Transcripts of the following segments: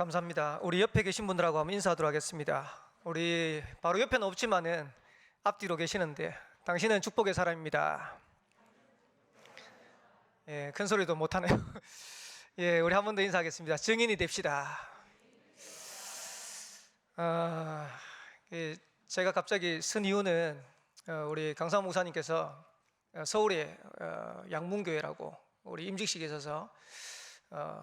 감사합니다. 우리 옆에 계신 분들하고 한번 인사하도록 하겠습니다. 우리 바로 옆에는 없지만은 앞뒤로 계시는데 당신은 축복의 사람입니다. 예, 큰 소리도 못하네요. 예, 우리 한 번 더 인사하겠습니다. 증인이 됩시다. 제가 갑자기 쓴 이유는 우리 강사 목사님께서 서울에 양문교회라고 우리 임직식에 있어서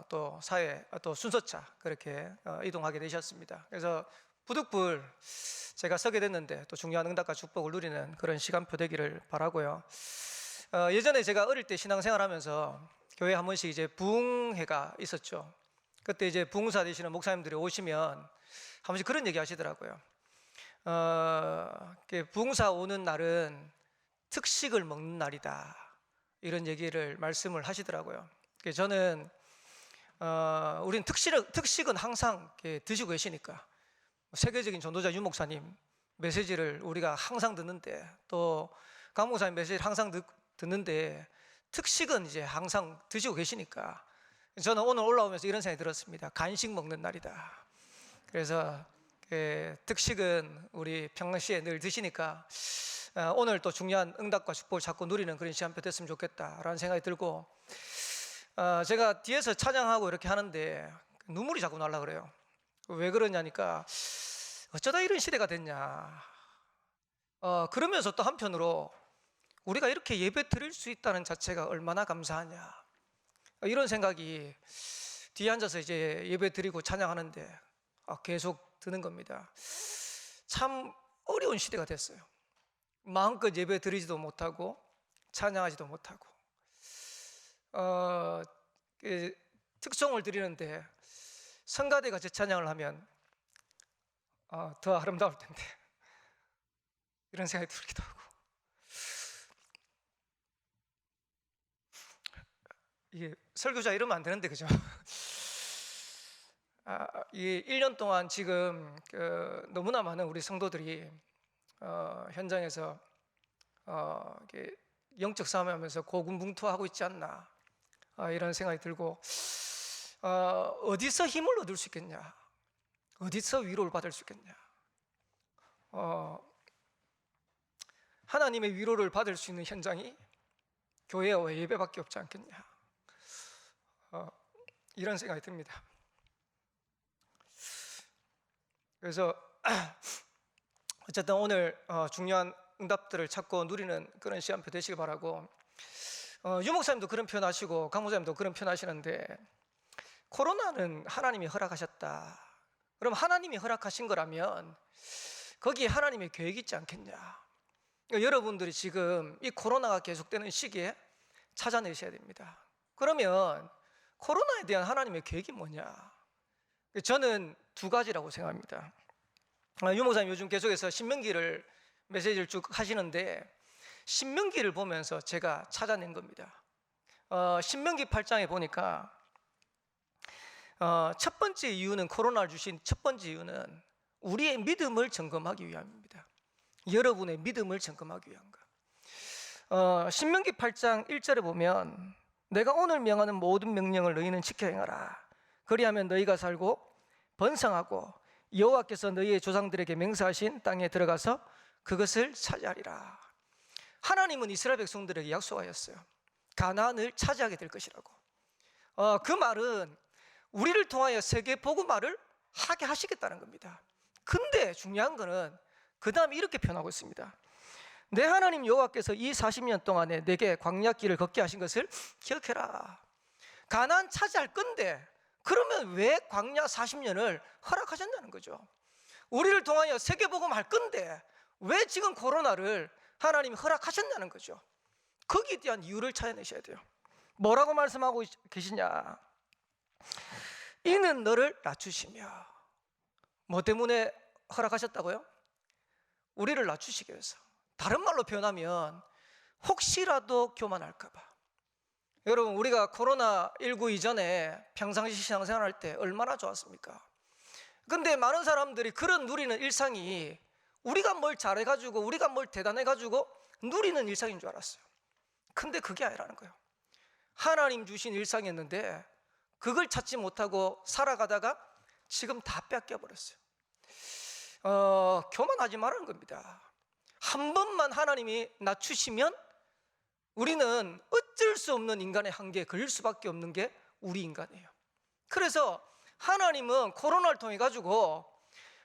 또 사회 또 순서차 그렇게 이동하게 되셨습니다. 그래서 부득불 제가 서게 됐는데 또 중요한 응답과 축복을 누리는 그런 시간표 되기를 바라고요. 예전에 제가 어릴 때 신앙생활하면서 교회 한 번씩 이제 부흥회가 있었죠. 그때 이제 부흥사 되시는 목사님들이 오시면 한 번씩 그런 얘기 하시더라고요. 부흥사 오는 날은 특식을 먹는 날이다, 이런 얘기를 말씀을 하시더라고요. 저는 우리는 특식은 항상 드시고 계시니까 세계적인 전도자 유 목사님 메시지를 우리가 항상 듣는데, 또 강 목사님 메시지를 항상 듣는데 특식은 이제 항상 드시고 계시니까 저는 오늘 올라오면서 이런 생각이 들었습니다. 간식 먹는 날이다. 그래서 특식은 우리 평상시에 늘 드시니까 오늘 또 중요한 응답과 축복을 자꾸 누리는 그런 시간표 됐으면 좋겠다라는 생각이 들고, 제가 뒤에서 찬양하고 이렇게 하는데 눈물이 자꾸 날라 그래요. 왜 그러냐니까 어쩌다 이런 시대가 됐냐. 그러면서 또 한편으로 우리가 이렇게 예배 드릴 수 있다는 자체가 얼마나 감사하냐, 이런 생각이 뒤에 앉아서 이제 예배 드리고 찬양하는데 계속 드는 겁니다. 참 어려운 시대가 됐어요. 마음껏 예배 드리지도 못하고 찬양하지도 못하고 특송을 드리는데 성가대가 제 찬양을 하면 더 아름다울 텐데, 이런 생각이 들기도 하고. 이게 설교자 이러면 안 되는데, 그죠? 이 1년 동안 지금 너무나 많은 우리 성도들이 현장에서 영적 싸움하면서 고군분투하고 있지 않나, 이런 생각이 들고, 어디서 힘을 얻을 수 있겠냐, 어디서 위로를 받을 수 있겠냐, 하나님의 위로를 받을 수 있는 현장이 교회와 예배밖에 없지 않겠냐, 이런 생각이 듭니다. 그래서 어쨌든 오늘 중요한 응답들을 찾고 누리는 그런 시간표 되시길 바라고, 유 목사님도 그런 표현하시고 강 목사님도 그런 표현하시는데, 코로나는 하나님이 허락하셨다. 그럼 하나님이 허락하신 거라면 거기에 하나님의 계획이 있지 않겠냐. 그러니까 여러분들이 지금 이 코로나가 계속되는 시기에 찾아내셔야 됩니다. 그러면 코로나에 대한 하나님의 계획이 뭐냐? 저는 두 가지라고 생각합니다. 유 목사님 요즘 계속해서 신명기를 메시지를 쭉 하시는데, 신명기를 보면서 제가 찾아낸 겁니다. 신명기 8장에 보니까 첫 번째 이유는, 코로나를 주신 첫 번째 이유는 우리의 믿음을 점검하기 위함입니다. 여러분의 믿음을 점검하기 위한 것. 신명기 8장 1절에 보면, 내가 오늘 명하는 모든 명령을 너희는 지켜 행하라. 그리하면 너희가 살고 번성하고 여호와께서 너희의 조상들에게 맹세하신 땅에 들어가서 그것을 차지하리라. 하나님은 이스라엘 백성들에게 약속하였어요. 가나안을 차지하게 될 것이라고. 그 말은 우리를 통하여 세계 복음화를 하게 하시겠다는 겁니다. 근데 중요한 거는 그 다음에 이렇게 표현하고 있습니다. 내 하나님 여호와께서 이 40년 동안에 내게 광야길을 걷게 하신 것을 기억해라. 가나안 차지할 건데 그러면 왜 광야 40년을 허락하셨냐는 거죠. 우리를 통하여 세계복음 할 건데 왜 지금 코로나를 하나님이 허락하셨냐는 거죠. 거기에 대한 이유를 찾아내셔야 돼요. 뭐라고 말씀하고 계시냐? 이는 너를 낮추시며. 뭐 때문에 허락하셨다고요? 우리를 낮추시기 위해서. 다른 말로 표현하면 혹시라도 교만할까 봐. 여러분, 우리가 코로나19 이전에 평상시 신앙생활할 때 얼마나 좋았습니까? 근데 많은 사람들이 그런 누리는 일상이 우리가 뭘 잘해가지고, 우리가 뭘 대단해가지고 누리는 일상인 줄 알았어요. 근데 그게 아니라는 거예요. 하나님 주신 일상이었는데 그걸 찾지 못하고 살아가다가 지금 다 뺏겨버렸어요. 교만하지 말라는 겁니다. 한 번만 하나님이 낮추시면 우리는 어쩔 수 없는 인간의 한계에 걸릴 수밖에 없는 게 우리 인간이에요. 그래서 하나님은 코로나를 통해 가지고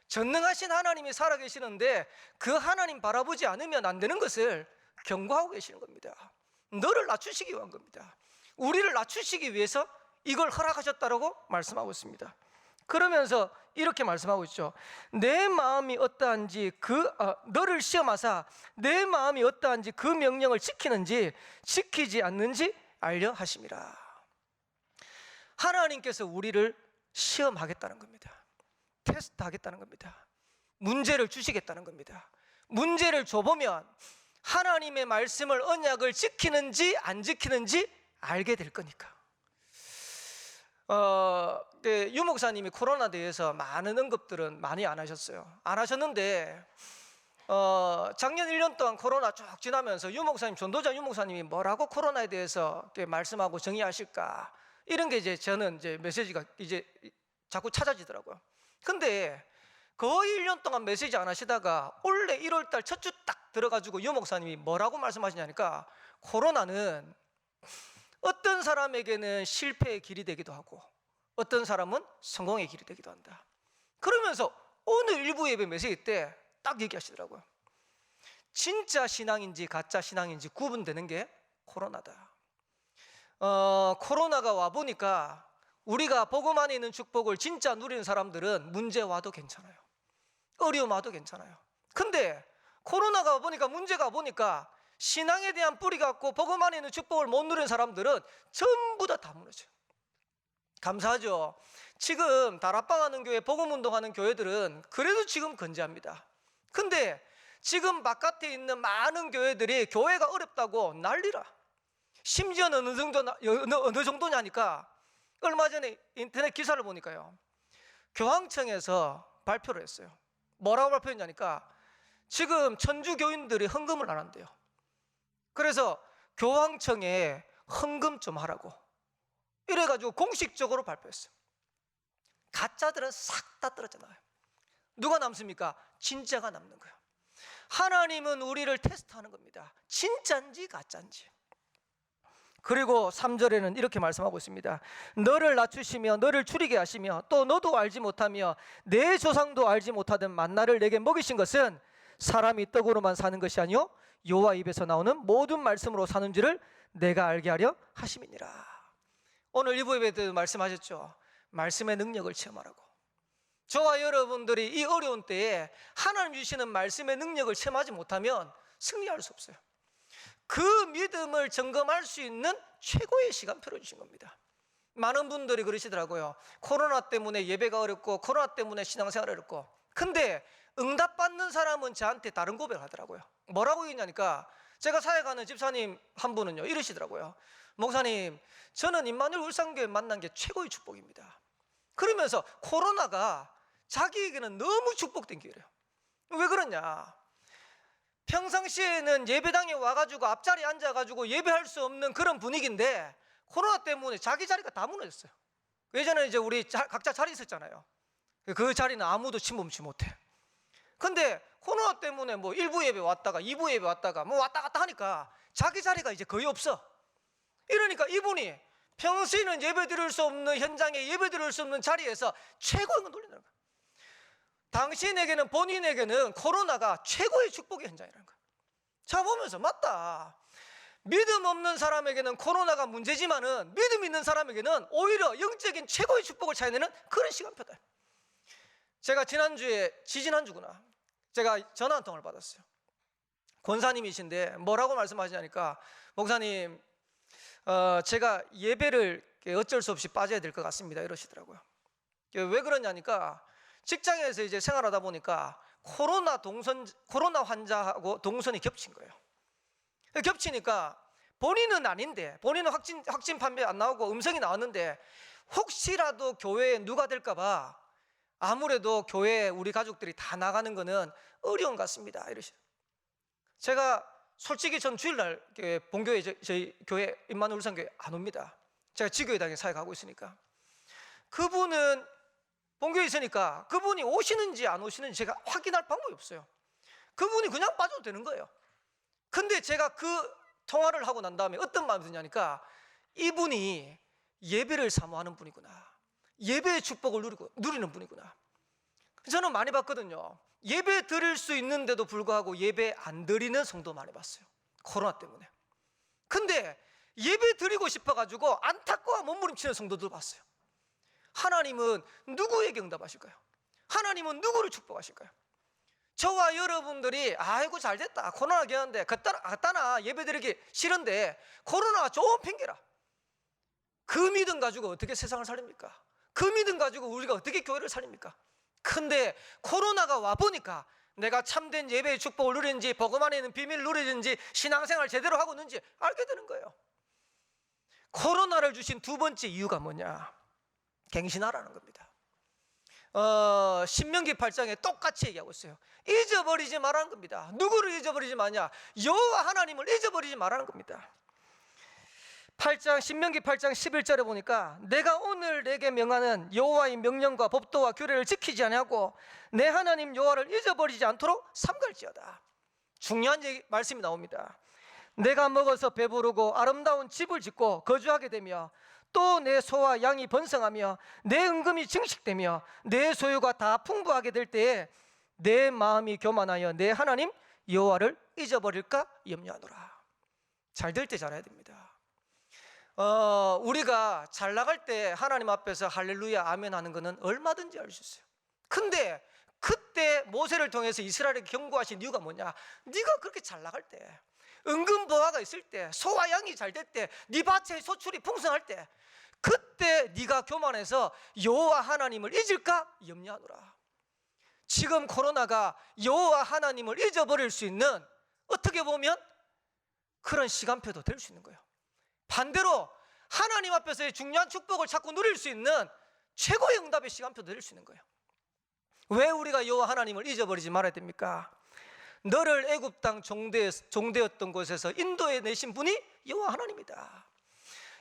전능하신 하나님이 살아계시는데 그 하나님 바라보지 않으면 안 되는 것을 경고하고 계시는 겁니다. 너를 낮추시기 위한 겁니다. 우리를 낮추시기 위해서 이걸 허락하셨다라고 말씀하고 있습니다. 그러면서 이렇게 말씀하고 있죠. 내 마음이 어떠한지 너를 시험하사 내 마음이 어떠한지 그 명령을 지키는지 지키지 않는지 알려 하심이라. 하나님께서 우리를 시험하겠다는 겁니다. 테스트하겠다는 겁니다. 문제를 주시겠다는 겁니다. 문제를 줘보면 하나님의 말씀을 언약을 지키는지 안 지키는지 알게 될 거니까. 유 목사님이 코로나 대해서 많은 언급들은 많이 안 하셨어요. 안 하셨는데 작년 1년 동안 코로나 쭉 지나면서 유 목사님, 전도자 유 목사님이 뭐라고 코로나에 대해서 말씀하고 정의하실까, 이런 게 이제 저는 이제 메시지가 이제 자꾸 찾아지더라고요. 근데 거의 1년 동안 메시지 안 하시다가 올해 1월 달 첫 주 딱 들어가지고 유 목사님이 뭐라고 말씀하시냐니까, 코로나는 어떤 사람에게는 실패의 길이 되기도 하고 어떤 사람은 성공의 길이 되기도 한다. 그러면서 오늘 일부 예배 메시지 때 딱 얘기하시더라고요. 진짜 신앙인지 가짜 신앙인지 구분되는 게 코로나다. 코로나가 와보니까 우리가 복음 안에 있는 축복을 진짜 누리는 사람들은 문제 와도 괜찮아요. 어려움 와도 괜찮아요. 근데 코로나가 와보니까, 문제가 와보니까 신앙에 대한 뿌리가 없고 복음 안에 있는 축복을 못 누리는 사람들은 전부 다 무너져요. 감사하죠. 지금 다락방하는 교회, 복음운동하는 교회들은 그래도 지금 건재합니다. 근데 지금 바깥에 있는 많은 교회들이 교회가 어렵다고 난리라. 심지어 어느 정도냐니까, 얼마 전에 인터넷 기사를 보니까요, 교황청에서 발표를 했어요. 뭐라고 발표했냐니까, 지금 천주 교인들이 헌금을 안 한대요. 그래서 교황청에 헌금 좀 하라고 이래가지고 공식적으로 발표했어요. 가짜들은 싹 다 떨어져 나와요. 누가 남습니까? 진짜가 남는 거예요. 하나님은 우리를 테스트하는 겁니다. 진짜인지 가짜인지. 그리고 3절에는 이렇게 말씀하고 있습니다. 너를 낮추시며 너를 줄이게 하시며 또 너도 알지 못하며 내 조상도 알지 못하던 만나를 내게 먹이신 것은 사람이 떡으로만 사는 것이 아니요 여호와 입에서 나오는 모든 말씀으로 사는 줄을 내가 알게 하려 하심이니라. 오늘 일부 예배 때도 말씀하셨죠. 말씀의 능력을 체험하라고. 저와 여러분들이 이 어려운 때에 하나님 주시는 말씀의 능력을 체험하지 못하면 승리할 수 없어요. 그 믿음을 점검할 수 있는 최고의 시간표를 주신 겁니다. 많은 분들이 그러시더라고요. 코로나 때문에 예배가 어렵고 코로나 때문에 신앙생활이 어렵고. 근데 응답받는 사람은 저한테 다른 고백을 하더라고요. 뭐라고 얘기하냐니까, 제가 사역하는 집사님 한 분은요 이러시더라고요. 목사님, 저는 임마누엘 울산교회 만난 게 최고의 축복입니다. 그러면서 코로나가 자기에게는 너무 축복된 기회래요. 왜 그러냐, 평상시에는 예배당에 와가지고 앞자리에 앉아가지고 예배할 수 없는 그런 분위기인데 코로나 때문에 자기 자리가 다 무너졌어요. 예전에 이제 우리 각자 자리 있었잖아요. 그 자리는 아무도 침범치 못해. 근데 코로나 때문에 뭐 1부 예배 왔다가 2부 예배 왔다가 뭐 왔다 갔다 하니까 자기 자리가 이제 거의 없어. 이러니까 이분이 평소에는 예배 드릴 수 없는 현장에 예배 드릴 수 없는 자리에서 최고의 걸 돌린다는 거야. 당신에게는, 본인에게는 코로나가 최고의 축복의 현장이라는 거야. 자, 보면서 맞다. 믿음 없는 사람에게는 코로나가 문제지만은 믿음 있는 사람에게는 오히려 영적인 최고의 축복을 찾아내는 그런 시간표다. 제가 지지난주구나, 제가 전화 한 통을 받았어요. 권사님이신데 뭐라고 말씀하시냐니까, 목사님, 제가 예배를 어쩔 수 없이 빠져야 될 것 같습니다, 이러시더라고요. 왜 그러냐니까, 직장에서 이제 생활하다 보니까 코로나 환자하고 동선이 겹친 거예요. 겹치니까 본인은 아닌데, 본인은 확진 판매 안 나오고 음성이 나왔는데 혹시라도 교회에 누가 될까 봐 아무래도 교회에 우리 가족들이 다 나가는 거는 어려운 것 같습니다, 이러시죠. 제가 솔직히 전 주일날 본교회, 저희 교회 임마누엘 울산교회 안 옵니다. 제가 지교회당에 사역하고 있으니까. 그분은 본교에 있으니까 그분이 오시는지 안 오시는지 제가 확인할 방법이 없어요. 그분이 그냥 빠져도 되는 거예요. 근데 제가 그 통화를 하고 난 다음에 어떤 마음이 드냐니까 이분이 예배를 사모하는 분이구나, 예배의 축복을 누리는 분이구나. 저는 많이 봤거든요. 예배 드릴 수 있는데도 불구하고 예배 안 드리는 성도 많이 봤어요, 코로나 때문에. 근데 예배 드리고 싶어가지고 안타까워 몸부림치는 성도들 봤어요. 하나님은 누구에게 응답하실까요? 하나님은 누구를 축복하실까요? 저와 여러분들이 아이고 잘됐다, 코로나 괜찮은데 갖다나 예배 드리기 싫은데 코로나가 좋은 핑계라, 그 믿음 가지고 어떻게 세상을 살립니까? 그 믿음 가지고 우리가 어떻게 교회를 살립니까? 근데 코로나가 와보니까 내가 참된 예배의 축복을 누리는지, 복음 안에 있는 비밀을 누리는지, 신앙생활 제대로 하고 있는지 알게 되는 거예요. 코로나를 주신 두 번째 이유가 뭐냐? 갱신하라는 겁니다. 신명기 8장에 똑같이 얘기하고 있어요. 잊어버리지 말라는 겁니다. 누구를 잊어버리지 마냐? 여호와 하나님을 잊어버리지 말라는 겁니다. 신명기 8장 11절에 보니까 내가 오늘 내게 명하는 여호와의 명령과 법도와 규례를 지키지 아니하고 내 하나님 여호와를 잊어버리지 않도록 삼갈지어다. 중요한 말씀이 나옵니다. 내가 먹어서 배부르고 아름다운 집을 짓고 거주하게 되며 또 내 소와 양이 번성하며 내 은금이 증식되며 내 소유가 다 풍부하게 될 때에 내 마음이 교만하여 내 하나님 여호와를 잊어버릴까 염려하노라. 잘 될 때 잘해야 됩니다. 우리가 잘 나갈 때 하나님 앞에서 할렐루야 아멘 하는 것은 얼마든지 할 수 있어요. 근데 그때 모세를 통해서 이스라엘에게 경고하신 이유가 뭐냐? 네가 그렇게 잘 나갈 때, 은근 보화가 있을 때, 소와 양이 잘 될 때, 네 밭의 소출이 풍성할 때, 그때 네가 교만해서 여호와 하나님을 잊을까 염려하노라. 지금 코로나가 여호와 하나님을 잊어버릴 수 있는, 어떻게 보면 그런 시간표도 될 수 있는 거예요. 반대로 하나님 앞에서의 중요한 축복을 자꾸 누릴 수 있는 최고의 응답의 시간표도 될 수 있는 거예요. 왜 우리가 여호와 하나님을 잊어버리지 말아야 됩니까? 너를 애굽 땅 종되었던 곳에서 인도해 내신 분이 여호와 하나님이다.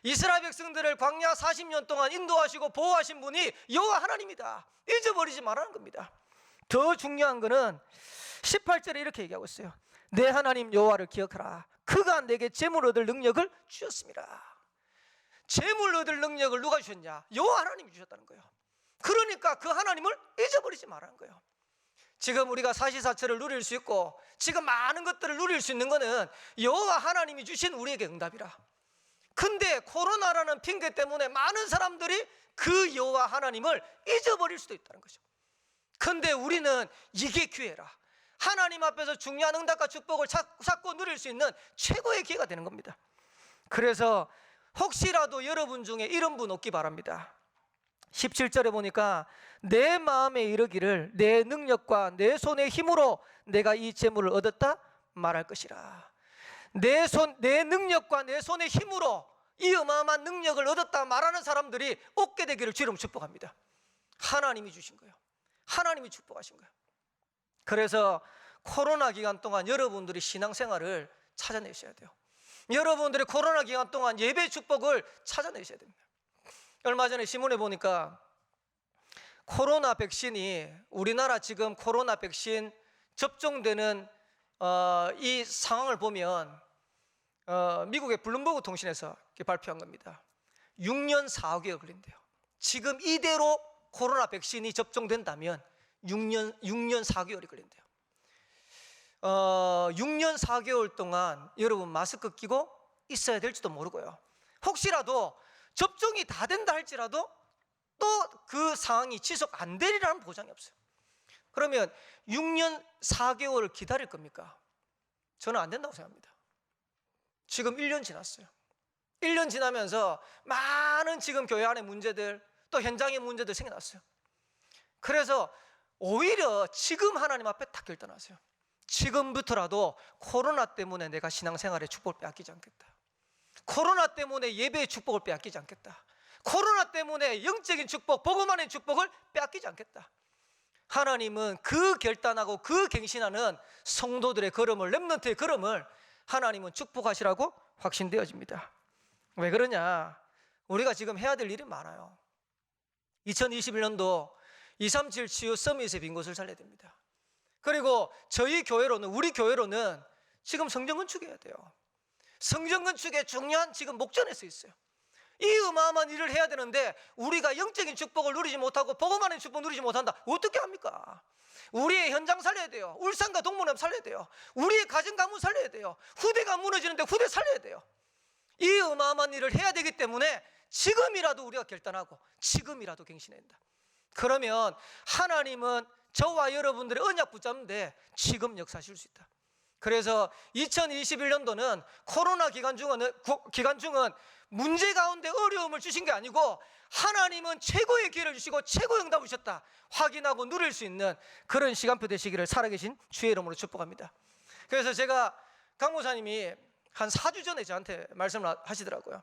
이스라엘 백성들을 광야 40년 동안 인도하시고 보호하신 분이 여호와 하나님이다. 잊어버리지 말라는 겁니다. 더 중요한 것은 18절에 이렇게 얘기하고 있어요. 내 하나님 여호와를 기억하라. 그가 내게 재물 얻을 능력을 주셨습니다. 재물 얻을 능력을 누가 주셨냐? 여호와 하나님이 주셨다는 거예요. 그러니까 그 하나님을 잊어버리지 말라는 거예요. 지금 우리가 사시사철을 누릴 수 있고 지금 많은 것들을 누릴 수 있는 것은 여호와 하나님이 주신 우리에게 응답이라. 근데 코로나라는 핑계 때문에 많은 사람들이 그 여호와 하나님을 잊어버릴 수도 있다는 거죠. 근데 우리는 이게 기회라. 하나님 앞에서 중요한 응답과 축복을 찾고 누릴 수 있는 최고의 기회가 되는 겁니다. 그래서 혹시라도 여러분 중에 이런 분 없기 바랍니다. 17절에 보니까 내 마음에 이르기를 내 능력과 내 손의 힘으로 내가 이 재물을 얻었다 말할 것이라. 내 능력과 내 손의 힘으로 이 어마어마한 능력을 얻었다 말하는 사람들이 얻게 되기를 주님 축복합니다. 하나님이 주신 거예요. 하나님이 축복하신 거예요. 그래서 코로나 기간 동안 여러분들이 신앙생활을 찾아내셔야 돼요. 여러분들이 코로나 기간 동안 예배 축복을 찾아내셔야 됩니다. 얼마 전에 신문에 보니까 코로나 백신이, 우리나라 지금 코로나 백신 접종되는 이 상황을 보면 미국의 블룸버그 통신에서 이렇게 발표한 겁니다. 6년 4개월 걸린대요. 지금 이대로 코로나 백신이 접종된다면 6년 4개월이 걸린대요. 6년 4개월 동안 여러분 마스크 끼고 있어야 될지도 모르고요. 혹시라도 접종이 다 된다 할지라도 또 그 상황이 지속 안 되리라는 보장이 없어요. 그러면 6년 4개월을 기다릴 겁니까? 저는 안 된다고 생각합니다. 지금 1년 지났어요. 1년 지나면서 많은 지금 교회 안의 문제들, 또 현장의 문제들 생겨났어요. 그래서 오히려 지금 하나님 앞에 딱 결단하세요. 지금부터라도 코로나 때문에 내가 신앙생활의 축복을 빼앗기지 않겠다. 코로나 때문에 예배의 축복을 빼앗기지 않겠다. 코로나 때문에 영적인 축복, 복음 안의 축복을 빼앗기지 않겠다. 하나님은 그 결단하고 그 갱신하는 성도들의 걸음을, 렘넌트의 걸음을 하나님은 축복하시라고 확신되어집니다. 왜 그러냐? 우리가 지금 해야 될 일이 많아요. 2021년도 237 치유 서밋의 빈 곳을 살려야 됩니다. 그리고 저희 교회로는, 우리 교회로는 지금 성전 건축해야 돼요. 성전 건축에 중요한 지금 목전에 서 있어요. 이 어마어마한 일을 해야 되는데 우리가 영적인 축복을 누리지 못하고 복음하는 축복 누리지 못한다. 어떻게 합니까? 우리의 현장 살려야 돼요. 울산과 동문업 살려야 돼요. 우리의 가정 가문 살려야 돼요. 후대가 무너지는데 후대 살려야 돼요. 이 어마어마한 일을 해야 되기 때문에 지금이라도 우리가 결단하고 지금이라도 갱신해야 된다. 그러면 하나님은 저와 여러분들의 언약 붙잡는데 지금 역사하실 수 있다. 그래서 2021년도는 코로나 기간 중은 문제 가운데 어려움을 주신 게 아니고 하나님은 최고의 기회를 주시고 최고의 응답을 주셨다 확인하고 누릴 수 있는 그런 시간표 되시기를 살아계신 주의 이름으로 축복합니다. 그래서 제가 강 목사님이 한 4주 전에 저한테 말씀을 하시더라고요.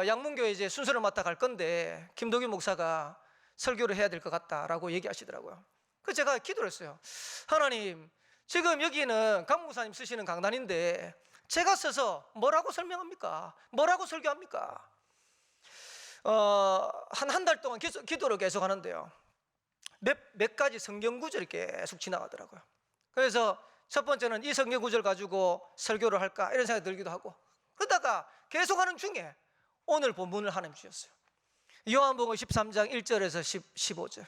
양문교회 이제 순서를 맡아 갈 건데 김도균 목사가 설교를 해야 될 것 같다라고 얘기하시더라고요. 그래서 제가 기도를 했어요. 하나님, 지금 여기는 강 목사님 쓰시는 강단인데 제가 써서 뭐라고 설명합니까? 뭐라고 설교합니까? 한 달 동안 기도를 계속 하는데요. 몇 가지 성경 구절이 계속 지나가더라고요. 그래서 첫 번째는 이 성경 구절 가지고 설교를 할까 이런 생각이 들기도 하고, 그러다가 계속하는 중에 오늘 본문을 하나님 주셨어요. 요한복음 13장 1절에서 15절.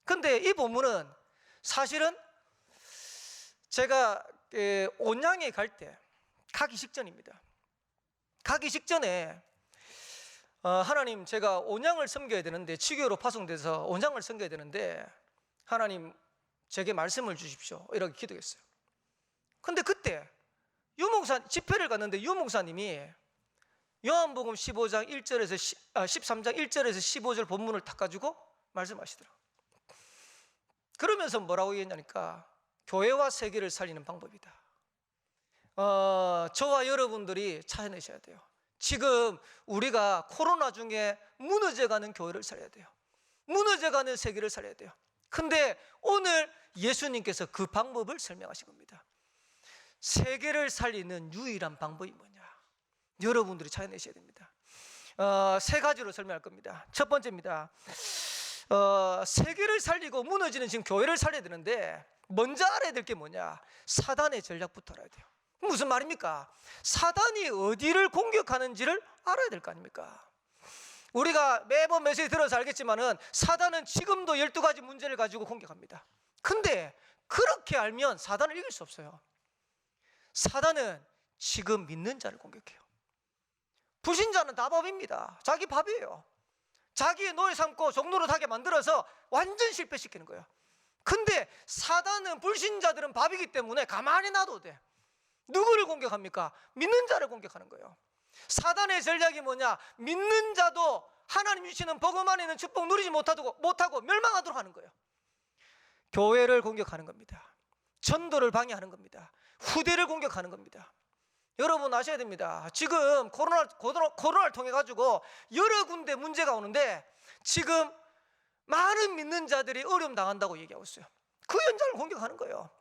근데 이 본문은 사실은 제가 온양에 갈 때 가기 직전입니다. 가기 직전에 하나님, 제가 온양을 섬겨야 되는데, 지교로 파송돼서 온양을 섬겨야 되는데 하나님 제게 말씀을 주십시오 이렇게 기도했어요. 근데 그때 집회를 갔는데 유목사님이 요한복음 15장 1절에서 13장 1절에서 15절 본문을 딱 가지고 말씀하시더라고요. 그러면서 뭐라고 얘기했냐니까 교회와 세계를 살리는 방법이다. 저와 여러분들이 찾아내셔야 돼요. 지금 우리가 코로나 중에 무너져가는 교회를 살려야 돼요. 무너져가는 세계를 살려야 돼요. 근데 오늘 예수님께서 그 방법을 설명하신 겁니다. 세계를 살리는 유일한 방법이 뭐냐? 여러분들이 찾아내셔야 됩니다. 세 가지로 설명할 겁니다. 첫 번째입니다. 세계를 살리고 무너지는 지금 교회를 살려야 되는데 먼저 알아야 될 게 뭐냐? 사단의 전략부터 알아야 돼요. 무슨 말입니까? 사단이 어디를 공격하는지를 알아야 될 거 아닙니까? 우리가 매번 메시지 들어서 알겠지만은 사단은 지금도 12가지 문제를 가지고 공격합니다. 근데 그렇게 알면 사단을 이길 수 없어요. 사단은 지금 믿는 자를 공격해요. 불신자는 다 밥입니다. 자기 밥이에요. 자기의 노예 삼고 종노릇하게 만들어서 완전 실패시키는 거예요. 근데 사단은 불신자들은 밥이기 때문에 가만히 놔둬도 돼. 누구를 공격합니까? 믿는 자를 공격하는 거예요. 사단의 전략이 뭐냐? 믿는 자도 하나님 주시는 복음 안에 있는 축복 누리지 못하고 멸망하도록 하는 거예요. 교회를 공격하는 겁니다. 전도를 방해하는 겁니다. 후대를 공격하는 겁니다. 여러분 아셔야 됩니다. 지금 코로나를 통해 가지고 여러 군데 문제가 오는데 지금 많은 믿는 자들이 어려움 당한다고 얘기하고 있어요. 그 현장을 공격하는 거예요.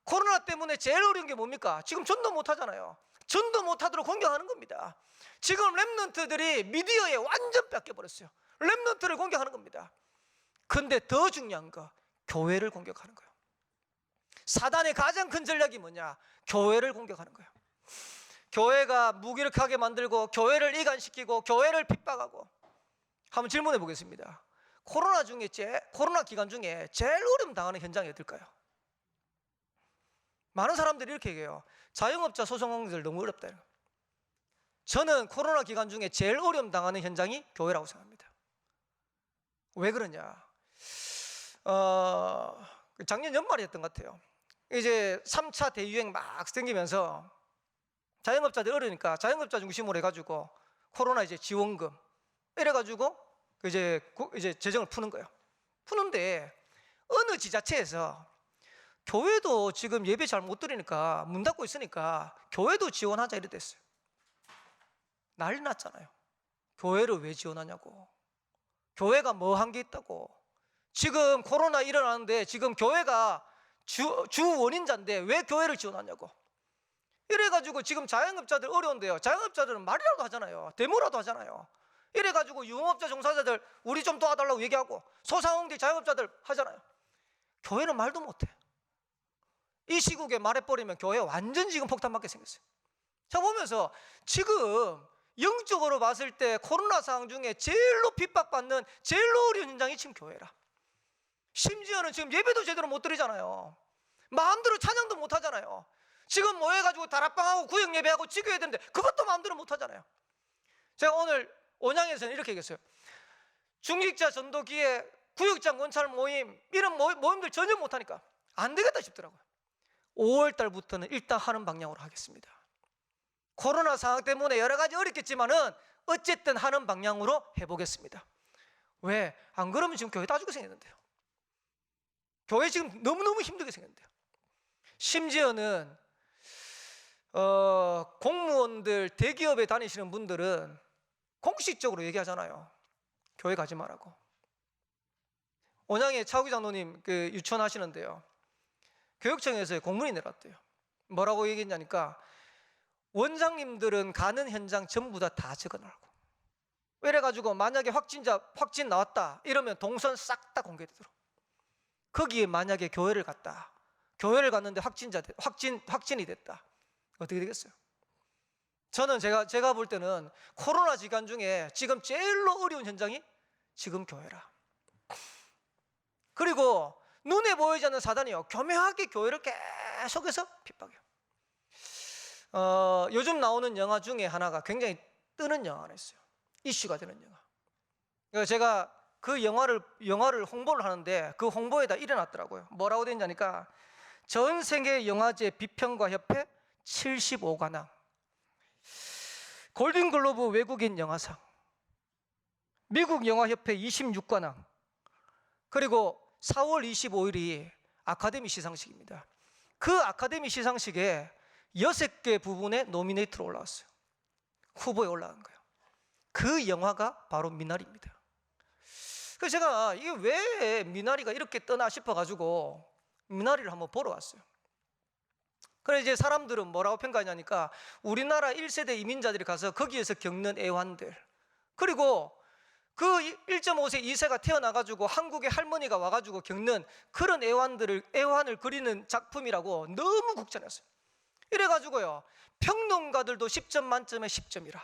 코로나 때문에 제일 어려운 게 뭡니까? 지금 전도 못 하잖아요. 전도 못 하도록 공격하는 겁니다. 지금 랩런트들이 미디어에 완전 뺏겨버렸어요. 랩런트를 공격하는 겁니다. 근데 더 중요한 거, 교회를 공격하는 거예요. 사단의 가장 큰 전략이 뭐냐? 교회를 공격하는 거예요. 교회가 무기력하게 만들고 교회를 이간시키고 교회를 핍박하고. 한번 질문해 보겠습니다. 코로나 기간 중에 제일 어려움 당하는 현장이 어딜까요? 많은 사람들이 이렇게 얘기해요. 자영업자 소송들 너무 어렵다. 저는 코로나 기간 중에 제일 어려움 당하는 현장이 교회라고 생각합니다. 왜 그러냐? 작년 연말이었던 것 같아요. 이제 3차 대유행 막 생기면서 자영업자들 어려우니까 자영업자 중심으로 해가지고 코로나 이제 지원금 이래가지고 이제 재정을 푸는 거예요. 푸는데 어느 지자체에서 교회도 지금 예배 잘 못 드리니까 문 닫고 있으니까 교회도 지원하자 이래 됐어요. 난리 났잖아요. 교회를 왜 지원하냐고. 교회가 뭐 한 게 있다고. 지금 코로나 일어나는데 지금 교회가 주 원인자인데 왜 교회를 지원하냐고. 이래가지고 지금 자영업자들 어려운데요. 자영업자들은 말이라도 하잖아요. 데모라도 하잖아요. 이래가지고 유흥업자 종사자들 우리 좀 도와달라고 얘기하고 소상공인 자영업자들 하잖아요. 교회는 말도 못해. 이 시국에 말해버리면 교회 완전 지금 폭탄 맞게 생겼어요. 자, 보면서 지금 영적으로 봤을 때 코로나 상황 중에 제일로 핍박받는 제일로 어려운 현장이 지금 교회라. 심지어는 지금 예배도 제대로 못 드리잖아요. 마음대로 찬양도 못 하잖아요. 지금 모여가지고 다락방하고 구역 예배하고 지교해야 되는데 그것도 마음대로 못 하잖아요. 제가 오늘 온양에서는 이렇게 얘기했어요. 중직자 전도기에 구역장 권찰 모임 이런 모임들 전혀 못하니까 안 되겠다 싶더라고요. 5월 달부터는 일단 하는 방향으로 하겠습니다. 코로나 상황 때문에 여러 가지 어렵겠지만은 어쨌든 하는 방향으로 해보겠습니다. 왜? 안 그러면 지금 교회 따지게 생겼는데요. 교회 지금 너무너무 힘들게 생겼는데요. 심지어는 공무원들 대기업에 다니시는 분들은 공식적으로 얘기하잖아요. 교회 가지 말라고. 온양에 차우기 장로님 그 유치원하시는데요. 교육청에서 공문이 내렸대요. 뭐라고 얘기했냐니까 원장님들은 가는 현장 전부 다 적어놓으라고. 이래가지고 만약에 확진 나왔다 이러면 동선 싹 다 공개되도록. 거기에 만약에 교회를 갔는데 확진이 됐다. 어떻게 되겠어요? 저는 제가 볼 때는 코로나 기간 중에 지금 제일로 어려운 현장이 지금 교회라. 그리고 눈에 보이지 않는 사단이요 교묘하게 교회를 계속해서 핍박해요. 요즘 나오는 영화 중에 하나가 굉장히 뜨는 영화가 있어요. 이슈가 되는 영화. 그래서 제가 그 영화를 홍보를 하는데 그 홍보에다 일어났더라고요. 뭐라고 되냐니까 전 세계 영화제 비평가 협회 75관왕, 골든글로브 외국인 영화상, 미국 영화협회 26관왕, 그리고 4월 25일이 아카데미 시상식입니다. 그 아카데미 시상식에 6개 부분에 노미네이트로 올라왔어요. 후보에 올라간 거예요. 그 영화가 바로 미나리입니다. 그래서 제가 이게 왜 미나리가 이렇게 뜨나 싶어가지고 미나리를 한번 보러 왔어요. 그래서 이제 사람들은 뭐라고 평가하냐니까 우리나라 1세대 이민자들이 가서 거기에서 겪는 애환들, 그리고 그 1.5세, 2세가 태어나가지고 한국의 할머니가 와가지고 겪는 그런 애환을 그리는 작품이라고 너무 국찬했어요. 이래가지고요 평론가들도 10점 만점에 10점이라,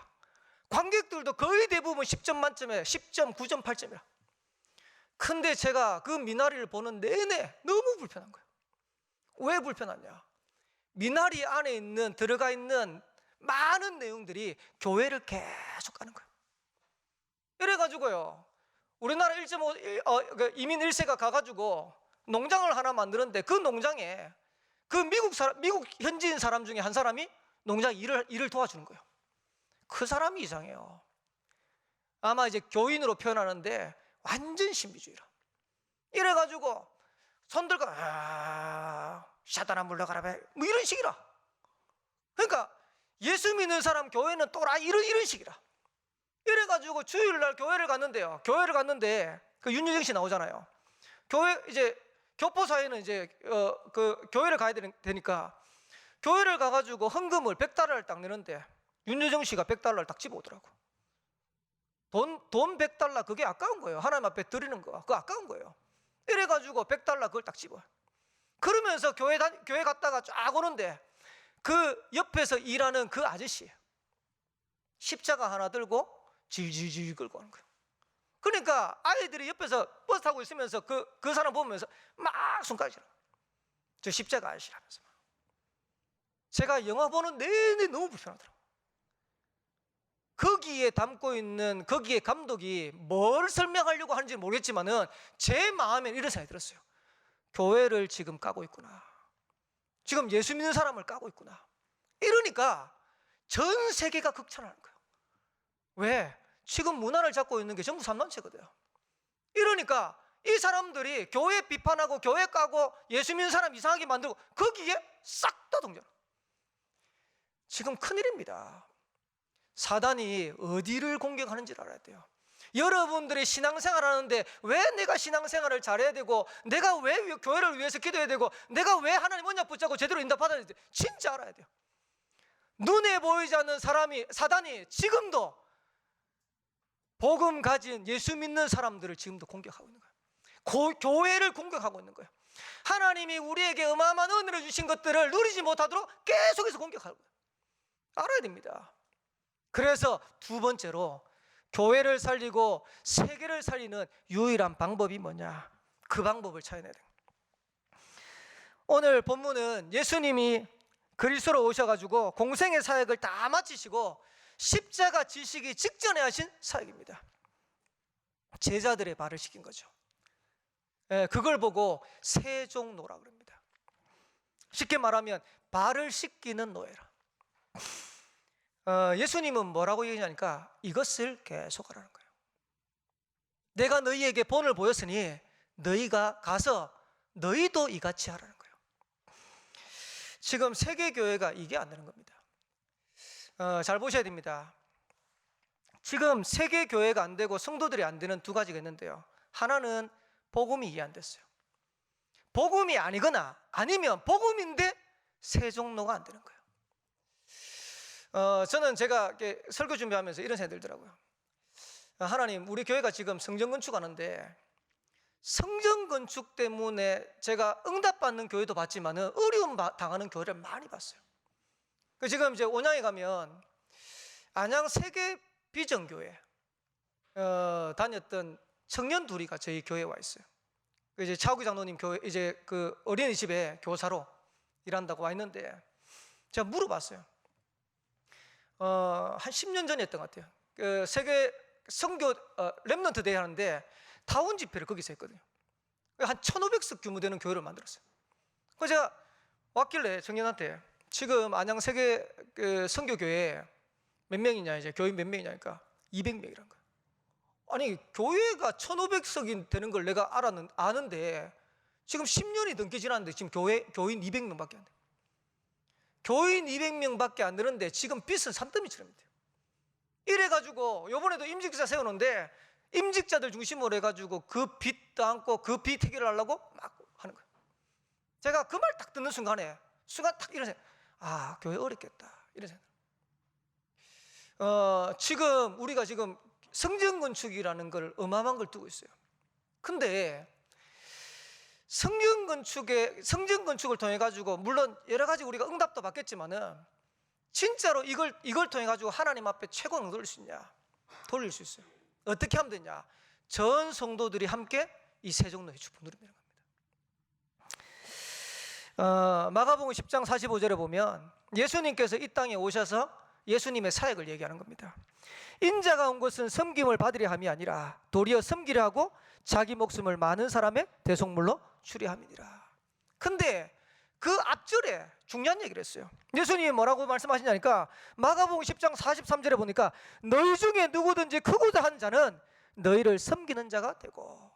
관객들도 거의 대부분 10점 만점에 10점, 9점, 8점이라. 근데 제가 그 미나리를 보는 내내 너무 불편한 거예요. 왜 불편하냐? 미나리 안에 들어가 있는 많은 내용들이 교회를 계속 가는 거예요. 이래가지고요 우리나라 1.5 이민 1세가 가가지고 농장을 하나 만드는데 그 농장에 그 미국 현지인 사람 중에 한 사람이 농장 일을 도와주는 거예요. 그 사람이 이상해요. 아마 이제 교인으로 표현하는데 완전 신비주의라. 이래가지고 손들고 샤다나 물러가라 뭐 이런 식이라. 그러니까 예수 믿는 사람 교회는 또라 이런 식이라. 이래가지고 주일날 교회를 갔는데요. 교회를 갔는데 그 윤유정 씨 나오잖아요. 교회 이제 교포사회는 이제 그 교회를 가야 되니까 교회를 가가지고 헌금을 100달러를 딱 내는데 윤유정 씨가 100달러를 딱 집어오더라고. 돈 100달러 그게 아까운 거예요. 하나님 앞에 드리는 거 그거 아까운 거예요. 이래가지고 100달러 그걸 딱 집어요. 그러면서 교회 갔다가 쫙 오는데 그 옆에서 일하는 그 아저씨예요. 십자가 하나 들고 질질질 끌고 가는 거예요. 그러니까 아이들이 옆에서 버스 타고 있으면서 그 사람 보면서 막 손가락질, 저 십자가 아저씨라면서. 제가 영화 보는 내내 너무 불편하더라고요. 거기에 담고 있는 거기에 감독이 뭘 설명하려고 하는지 모르겠지만은 제 마음엔 이런 생각이 들었어요. 교회를 지금 까고 있구나. 지금 예수 믿는 사람을 까고 있구나. 이러니까 전 세계가 극찬하는 거예요. 왜? 지금 문화를 잡고 있는 게 전부 삼단체거든요. 이러니까 이 사람들이 교회 비판하고 교회 까고 예수 믿는 사람 이상하게 만들고 거기에 싹 다 동전. 지금 큰일입니다. 사단이 어디를 공격하는지를 알아야 돼요. 여러분들이 신앙생활 하는데 왜 내가 신앙생활을 잘해야 되고, 내가 왜 교회를 위해서 기도해야 되고, 내가 왜 하나님 언약 붙잡고 제대로 응답받아야 돼, 진짜 알아야 돼요. 눈에 보이지 않는 사단이 지금도 복음 가진 예수 믿는 사람들을 지금도 공격하고 있는 거예요. 교회를 공격하고 있는 거예요. 하나님이 우리에게 어마어마한 은혜를 주신 것들을 누리지 못하도록 계속해서 공격하고 있는 거예요. 알아야 됩니다. 그래서 두 번째로 교회를 살리고 세계를 살리는 유일한 방법이 뭐냐? 그 방법을 찾아내야 돼요. 오늘 본문은 예수님이 그리스도로 오셔가지고 공생의 사역을 다 마치시고 십자가 지시기 직전에 하신 사역입니다. 제자들의 발을 씻긴 거죠. 그걸 보고 세종노라고 합니다. 쉽게 말하면 발을 씻기는 노예라. 예수님은 뭐라고 얘기하니까 이것을 계속하라는 거예요. 내가 너희에게 본을 보였으니 너희가 가서 너희도 이같이 하라는 거예요. 지금 세계교회가 이게 안 되는 겁니다. 잘 보셔야 됩니다. 지금 세계교회가 안 되고 성도들이 안 되는 두 가지가 있는데요. 하나는 복음이 이해 안 됐어요. 복음이 아니거나 아니면 복음인데 세종로가 안 되는 거예요. 저는 제가 설교 준비하면서 이런 생각이 들더라고요. 하나님, 우리 교회가 지금 성전 건축하는데 성전 건축 때문에 제가 응답받는 교회도 봤지만은 어려움 당하는 교회를 많이 봤어요. 지금 이제 온양에 가면 안양 세계 비전교회 다녔던 청년 둘이가 저희 교회에 와 있어요. 이제 차우기 장로님 교회 이제 그 어린이집에 교사로 일한다고 와 있는데 제가 물어봤어요. 한 10년 전이었던 것 같아요. 그 세계 선교 렘넌트 대회 하는데 다운 집회를 거기서 했거든요. 한 1,500석 규모 되는 교회를 만들었어요. 그래서 제가 왔길래 청년한테 지금 안양 세계 그 선교교회 몇 명이냐, 이제 교인 몇 명이냐니까 200명이란 거예요. 아니, 교회가 1,500석이 되는 걸 내가 아는데 지금 10년이 넘게 지났는데 지금 교인 200명밖에 안 돼요. 교인 200명밖에 안 되는데 지금 빚은 산더미처럼 돼요. 이래가지고 요번에도 임직자 세우는데 임직자들 중심으로 해가지고 그 빚도 안고 그 빚 해결을 하려고 막 하는 거예요. 제가 그 말 딱 듣는 순간 딱 이런 생각, 아, 교회 어렵겠다 이런 생각. 지금 우리가 지금 성전 건축이라는 걸 어마어마한 걸 두고 있어요. 근데 성전 건축을 통해 가지고 물론 여러 가지 우리가 응답도 받겠지만은 진짜로 이걸 통해 가지고 하나님 앞에 최고는 돌릴 수 있냐? 돌릴 수 있어요. 어떻게 하면 되냐? 전 성도들이 함께 이 세종로의 축복 누리면 되는 겁니다. 마가복음 10장 45절에 보면 예수님께서 이 땅에 오셔서 예수님의 사역을 얘기하는 겁니다. 인자가 온 것은 섬김을 받으려 함이 아니라 도리어 섬기려 하고 자기 목숨을 많은 사람의 대속물로 주려 함이니라. 근데 그 앞절에 중요한 얘기를 했어요. 예수님이 뭐라고 말씀하시냐니까 마가복음 10장 43절에 보니까 너희 중에 누구든지 크고자 하는 자는 너희를 섬기는 자가 되고,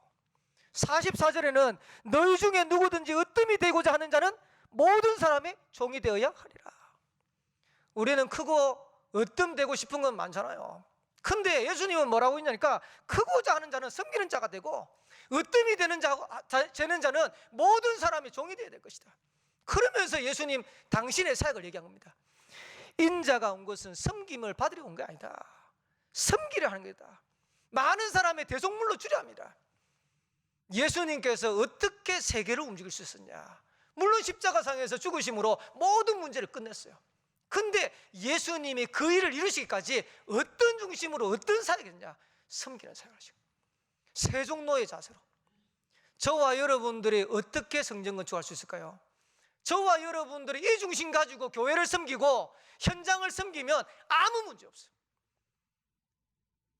44절에는 너희 중에 누구든지 으뜸이 되고자 하는 자는 모든 사람의 종이 되어야 하리라. 우리는 크고 으뜸되고 싶은 건 많잖아요. 근데 예수님은 뭐라고 했냐니까 크고자 하는 자는 섬기는 자가 되고 으뜸이 되는 자는 모든 사람의 종이 되어야 될 것이다. 그러면서 예수님 당신의 사역을 얘기한 겁니다. 인자가 온 것은 섬김을 받으려 온 게 아니다. 섬기려 하는 것이다. 많은 사람의 대속물로 주려 합니다. 예수님께서 어떻게 세계를 움직일 수 있었냐? 물론 십자가상에서 죽으심으로 모든 문제를 끝냈어요. 근데 예수님이 그 일을 이루시기까지 어떤 중심으로 어떤 사역을 했냐? 섬기는 사역을 하시고 세종노의 자세로. 저와 여러분들이 어떻게 성전 건축할 수 있을까요? 저와 여러분들이 이 중심 가지고 교회를 섬기고 현장을 섬기면 아무 문제 없어요.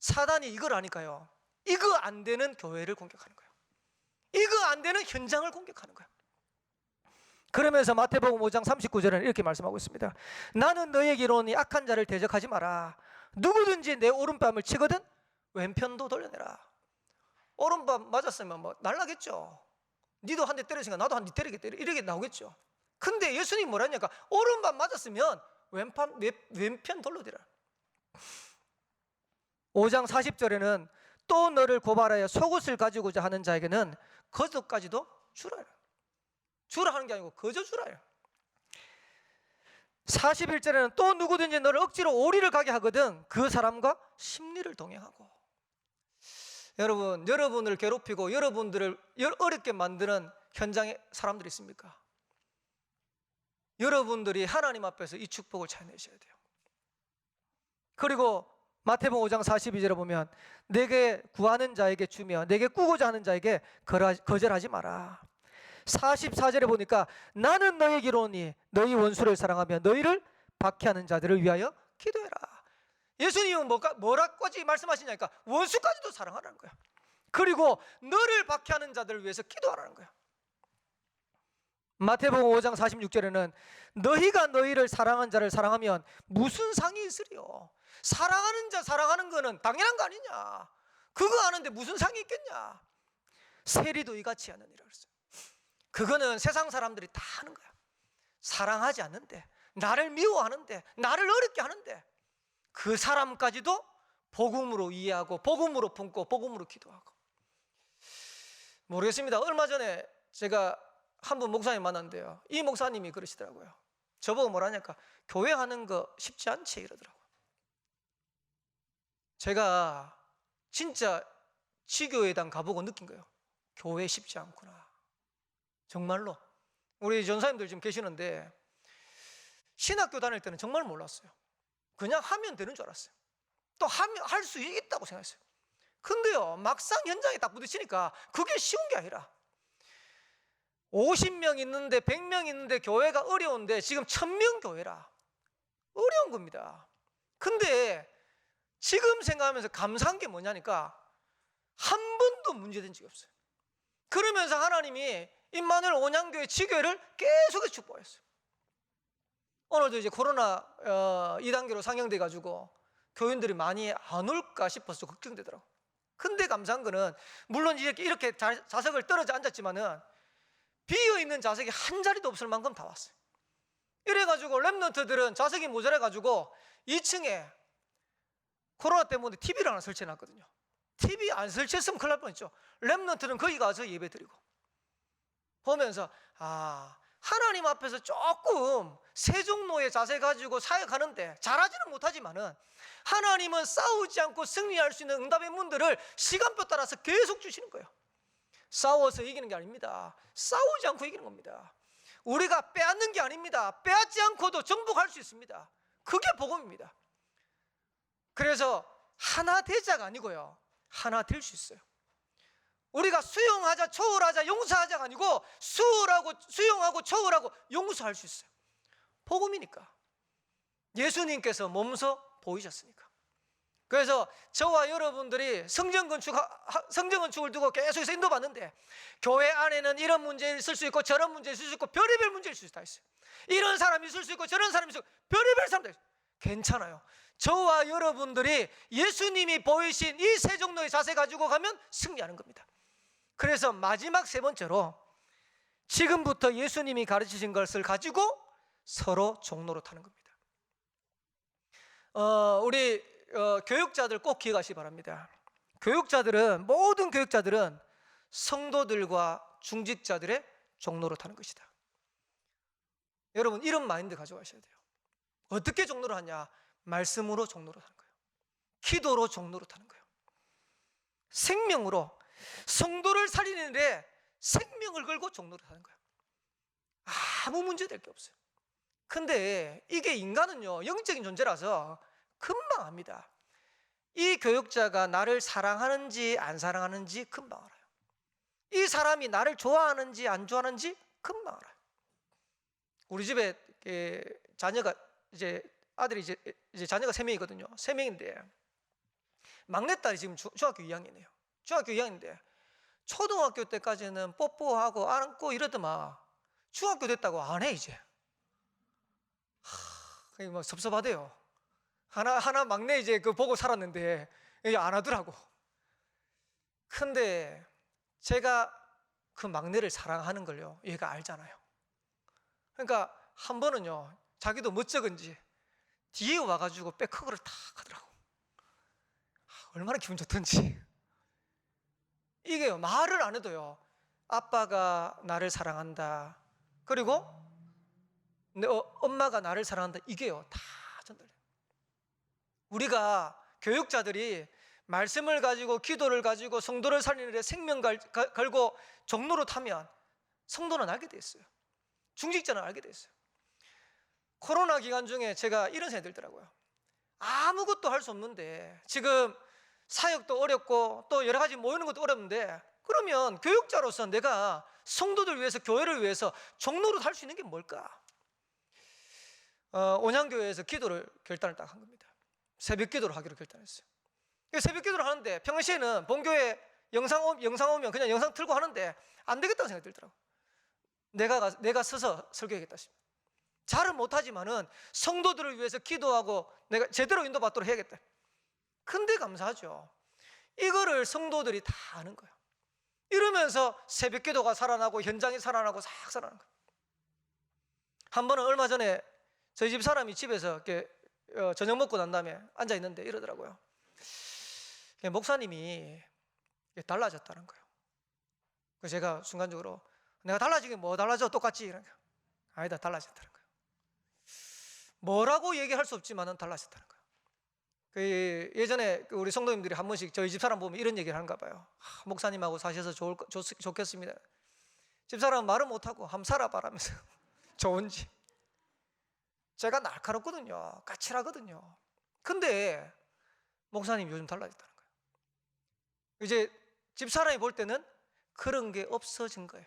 사단이 이걸 하니까요, 이거 안 되는 교회를 공격하는 거예요. 이거 안 되는 현장을 공격하는 거예요. 그러면서 마태복음 5장 39절에는 이렇게 말씀하고 있습니다. 나는 너희에게 이르노니 악한 자를 대적하지 마라. 누구든지 내 오른뺨을 치거든 왼편도 돌려내라. 오른밤 맞았으면 뭐 날라겠죠. 니도 한 대 때렸으니까 나도 한 대 때리겠다 이렇게 나오겠죠. 근데 예수님이 뭐라 했냐니까 오른밤 맞았으면 왼편 돌려대라. 5장 40절에는 또 너를 고발하여 속옷을 가지고자 하는 자에게는 겉옷까지도 주라. 주라 하는 게 아니고 거저 주라요. 41절에는 또 누구든지 너를 억지로 오리를 가게 하거든 그 사람과 심리를 동행하고. 여러분, 여러분을 괴롭히고 여러분들을 어렵게 만드는 현장에 사람들이 있습니까? 여러분들이 하나님 앞에서 이 축복을 찾아내셔야 돼요. 그리고 마태복음 5장 42절에 보면 내게 구하는 자에게 주며 내게 꾸고자 하는 자에게 거절하지 마라. 44절에 보니까 나는 너에게 이르노니 너희 원수를 사랑하며 너희를 박해하는 자들을 위하여 기도해라. 예수님은 뭐라까지 말씀하시냐니까 원수까지도 사랑하라는 거야. 그리고 너를 박해하는 자들을 위해서 기도하라는 거야. 마태복음 5장 46절에는 너희가 너희를 사랑한 자를 사랑하면 무슨 상이 있으리요? 사랑하는 자 사랑하는 거는 당연한 거 아니냐? 그거 아는데 무슨 상이 있겠냐? 세리도 이같이 하느니라 그랬어요. 그거는 세상 사람들이 다 하는 거야. 사랑하지 않는데, 나를 미워하는데, 나를 어렵게 하는데 그 사람까지도 복음으로 이해하고 복음으로 품고 복음으로 기도하고. 모르겠습니다. 얼마 전에 제가 한 분 목사님 만났는데요, 이 목사님이 그러시더라고요. 저보고 뭐라냐니까 교회 하는 거 쉽지 않지 이러더라고요. 제가 진짜 지교회당 가보고 느낀 거예요. 교회 쉽지 않구나. 정말로. 우리 전사님들 지금 계시는데 신학교 다닐 때는 정말 몰랐어요. 그냥 하면 되는 줄 알았어요. 또 하면 할 수 있다고 생각했어요. 근데요, 막상 현장에 딱 부딪히니까 그게 쉬운 게 아니라 50명 있는데 100명 있는데 교회가 어려운데 지금 1000명 교회라 어려운 겁니다. 근데 지금 생각하면서 감사한 게 뭐냐니까 한 번도 문제된 적이 없어요. 그러면서 하나님이 임마누엘 온양교회 지교회를 계속해서 축복했어요. 오늘도 이제 코로나 2단계로 상영돼 가지고 교인들이 많이 안 올까 싶어서 걱정되더라고요. 근데 감사한 거는 물론 이렇게 좌석을 떨어져 앉았지만은 비어있는 좌석이 한 자리도 없을 만큼 다 왔어요. 이래가지고 랩런트들은 좌석이 모자라가지고 2층에 코로나 때문에 TV를 하나 설치해놨거든요. TV 안 설치했으면 큰일 날 뻔했죠. 랩런트는 거기 가서 예배 드리고 보면서 하나님 앞에서 조금 세종로에 자세 가지고 사역하는데 잘하지는 못하지만은 하나님은 싸우지 않고 승리할 수 있는 응답의 문들을 시간표 따라서 계속 주시는 거예요. 싸워서 이기는 게 아닙니다. 싸우지 않고 이기는 겁니다. 우리가 빼앗는 게 아닙니다. 빼앗지 않고도 정복할 수 있습니다. 그게 복음입니다. 그래서 하나 되자가 아니고요, 하나 될 수 있어요. 우리가 수용하자, 초월하자, 용서하자가 아니고 수용하고 초월하고 용서할 수 있어요. 복음이니까. 예수님께서 몸소 보이셨으니까. 그래서 저와 여러분들이 성전 건축을 두고 계속해서 인도받는데 교회 안에는 이런 문제 있을 수 있고 저런 문제 있을 수 있고 별의별 문제 있을 수 다 있어요. 이런 사람이 있을 수 있고 저런 사람이 있을 수 있고 별의별 사람들 있어요. 괜찮아요. 저와 여러분들이 예수님이 보이신 이 세종로의 자세 가지고 가면 승리하는 겁니다. 그래서 마지막 세 번째로 지금부터 예수님이 가르치신 것을 가지고 서로 종로로 타는 겁니다. 우리 교육자들 꼭 기억하시기 바랍니다. 모든 교육자들은 성도들과 중직자들의 종로로 타는 것이다. 여러분, 이런 마인드 가져가셔야 돼요. 어떻게 종로를 하냐? 말씀으로 종로로 타는 거예요. 기도로 종로로 타는 거예요. 생명으로 성도를 살리는 데 생명을 걸고 종로를 타는 거예요. 아무 문제 될 게 없어요. 근데 이게 인간은요, 영적인 존재라서 금방 압니다. 이 교육자가 나를 사랑하는지 안 사랑하는지 금방 알아요. 이 사람이 나를 좋아하는지 안 좋아하는지 금방 알아요. 우리 집에 자녀가 아들이 자녀가 3명이거든요. 3명인데 막내딸이 지금 중학교 2학년이에요. 중학교 2학년인데 초등학교 때까지는 뽀뽀하고 안고 이러더만 중학교 됐다고 안 해 이제. 그게 뭐 섭섭하대요. 하나 막내 이제 그 보고 살았는데 이제 안 하더라고. 근데 제가 그 막내를 사랑하는 걸요, 얘가 알잖아요. 그러니까 한 번은요, 자기도 멋쩍은지 뒤에 와가지고 백허그를 탁 하더라고. 얼마나 기분 좋던지. 이게요, 말을 안 해도요, 아빠가 나를 사랑한다, 그리고 엄마가 나를 사랑한다, 이게요 다 전달돼요. 우리가 교육자들이 말씀을 가지고 기도를 가지고 성도를 살리는 데 생명 걸고 종로로 타면 성도는 알게 돼 있어요. 중직자는 알게 돼 있어요. 코로나 기간 중에 제가 이런 생각이 들더라고요. 아무것도 할 수 없는데, 지금 사역도 어렵고 또 여러 가지 모이는 것도 어렵는데, 그러면 교육자로서 내가 성도들 위해서, 교회를 위해서 종로로 할 수 있는 게 뭘까? 온양교회에서 기도를 결단을 딱 한 겁니다. 새벽 기도를 하기로 결단했어요. 새벽 기도를 하는데 평시에는 본교회 영상 오면 그냥 영상 틀고 하는데 안 되겠다는 생각이 들더라고요. 내가 서서 설교하겠다 싶어요. 잘은 못하지만은 성도들을 위해서 기도하고 내가 제대로 인도받도록 해야겠다. 근데 감사하죠. 이거를 성도들이 다 아는 거예요. 이러면서 새벽 기도가 살아나고 현장이 살아나고 싹 살아나는 거예요. 한 번은 얼마 전에 저희 집 사람이 집에서 이렇게 저녁 먹고 난 다음에 앉아 있는데 이러더라고요. 목사님이 달라졌다는 거예요. 그래서 제가 순간적으로 내가 달라지긴 뭐 달라져 똑같지 이러니까 아니다, 달라졌다는 거예요. 뭐라고 얘기할 수 없지만은 달라졌다는 거예요. 예전에 우리 성도님들이 한 번씩 저희 집사람 보면 이런 얘기를 하는가 봐요. 목사님하고 사셔서 좋겠습니다. 집사람은 말은 못하고 한번 살아봐라면서 좋은지. 제가 날카롭거든요. 까칠하거든요. 근데 목사님 요즘 달라졌다는 거예요. 이제 집사람이 볼 때는 그런 게 없어진 거예요.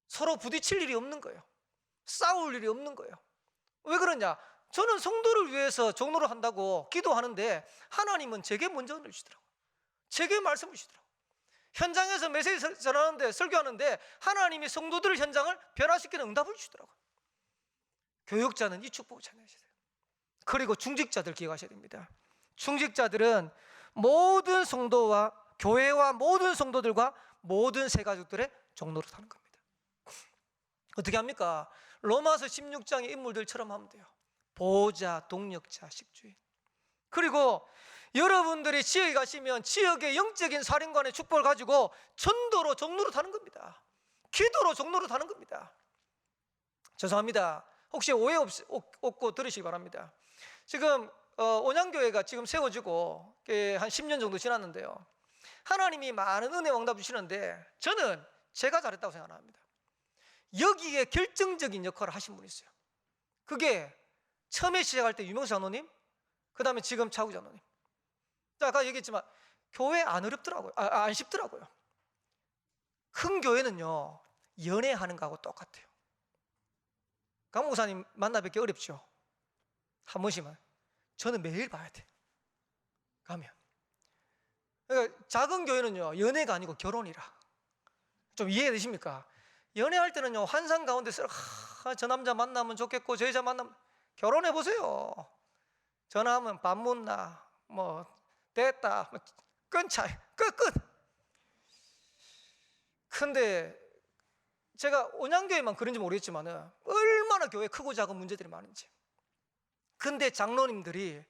서로 부딪힐 일이 없는 거예요. 싸울 일이 없는 거예요. 왜 그러냐? 저는 성도를 위해서 종로를 한다고 기도하는데 하나님은 제게 먼저 은혜를 주시더라고요. 제게 말씀을 주시더라고요. 현장에서 메시지 전하는데, 설교하는데 하나님이 성도들 현장을 변화시키는 응답을 주시더라고요. 교육자는 이 축복을 찾아야 돼요. 그리고 중직자들 기억하셔야 됩니다. 중직자들은 모든 성도와 교회와 모든 성도들과 모든 새가족들의 종로를 타는 겁니다. 어떻게 합니까? 로마서 16장의 인물들처럼 하면 돼요. 보호자, 동력자, 식주인. 그리고 여러분들이 지역에 가시면 지역의 영적인 사령관의 축복을 가지고 전도로 종로로 타는 겁니다. 기도로 종로로 타는 겁니다. 죄송합니다. 혹시 오해 없고 들으시기 바랍니다. 지금 온양교회가 지금 세워지고 한 10년 정도 지났는데요, 하나님이 많은 은혜 응답 주시는데 저는 제가 잘했다고 생각합니다. 여기에 결정적인 역할을 하신 분이 있어요. 그게 처음에 시작할 때 유명수 장로님, 그 다음에 지금 차구 장로님. 아까 얘기했지만 교회 안 어렵더라고요. 안 쉽더라고요. 큰 교회는요 연애하는 거하고 똑같아요. 강 목사님 만나 뵙기 어렵죠? 한 번씩만. 저는 매일 봐야 돼. 가면. 그러니까 작은 교회는요 연애가 아니고 결혼이라. 좀 이해되십니까? 연애할 때는요 환상 가운데서 저 남자 만나면 좋겠고 저 여자 만나면, 결혼해 보세요. 전화하면 밥 묻나 뭐 됐다 뭐 끊자 끝. 근데 제가 온양교회만 그런지 모르겠지만 얼마나 교회 크고 작은 문제들이 많은지. 근데 장로님들이